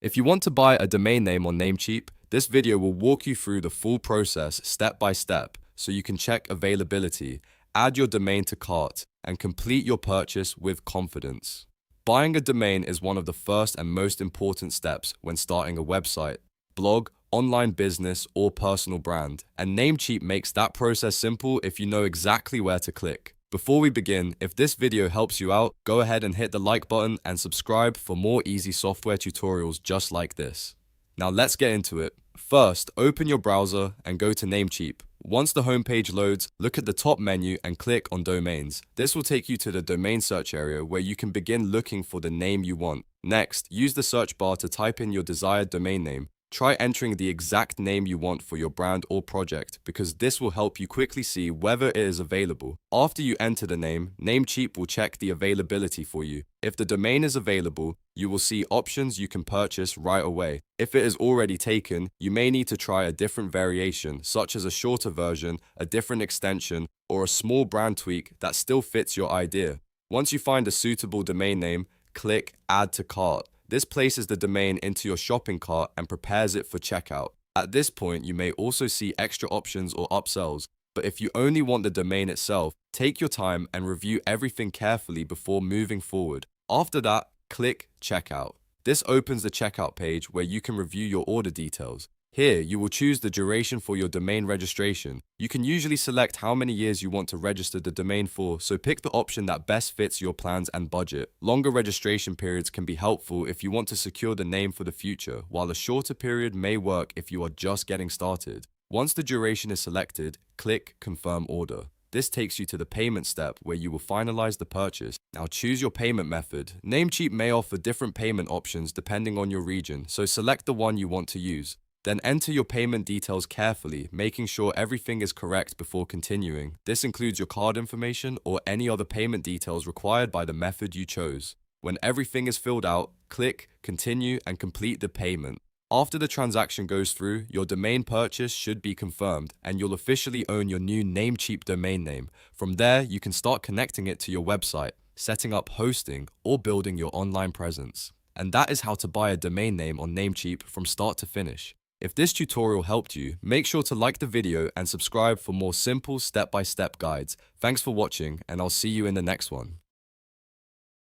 If you want to buy a domain name on Namecheap, this video will walk you through the full process step by step so you can check availability, add your domain to cart, and complete your purchase with confidence. Buying a domain is one of the first and most important steps when starting a website, blog, online business, or personal brand, and Namecheap makes that process simple if you know exactly where to click. Before we begin, if this video helps you out, go ahead and hit the like button and subscribe for more easy software tutorials just like this. Now let's get into it. First, open your browser and go to Namecheap. Once the homepage loads, look at the top menu and click on Domains. This will take you to the domain search area where you can begin looking for the name you want. Next, use the search bar to type in your desired domain name. Try entering the exact name you want for your brand or project because this will help you quickly see whether it is available. After you enter the name, Namecheap will check the availability for you. If the domain is available, you will see options you can purchase right away. If it is already taken, you may need to try a different variation, such as a shorter version, a different extension, or a small brand tweak that still fits your idea. Once you find a suitable domain name, click Add to Cart. This places the domain into your shopping cart and prepares it for checkout. At this point, you may also see extra options or upsells, but if you only want the domain itself, take your time and review everything carefully before moving forward. After that, click Checkout. This opens the checkout page where you can review your order details. Here, you will choose the duration for your domain registration. You can usually select how many years you want to register the domain for, so pick the option that best fits your plans and budget. Longer registration periods can be helpful if you want to secure the name for the future, while a shorter period may work if you are just getting started. Once the duration is selected, click Confirm Order. This takes you to the payment step where you will finalize the purchase. Now choose your payment method. Namecheap may offer different payment options depending on your region, so select the one you want to use. Then enter your payment details carefully, making sure everything is correct before continuing. This includes your card information or any other payment details required by the method you chose. When everything is filled out, click Continue and complete the payment. After the transaction goes through, your domain purchase should be confirmed and you'll officially own your new Namecheap domain name. From there, you can start connecting it to your website, setting up hosting, or building your online presence. And that is how to buy a domain name on Namecheap from start to finish. If this tutorial helped you, make sure to like the video and subscribe for more simple step-by-step guides. Thanks for watching, and I'll see you in the next one.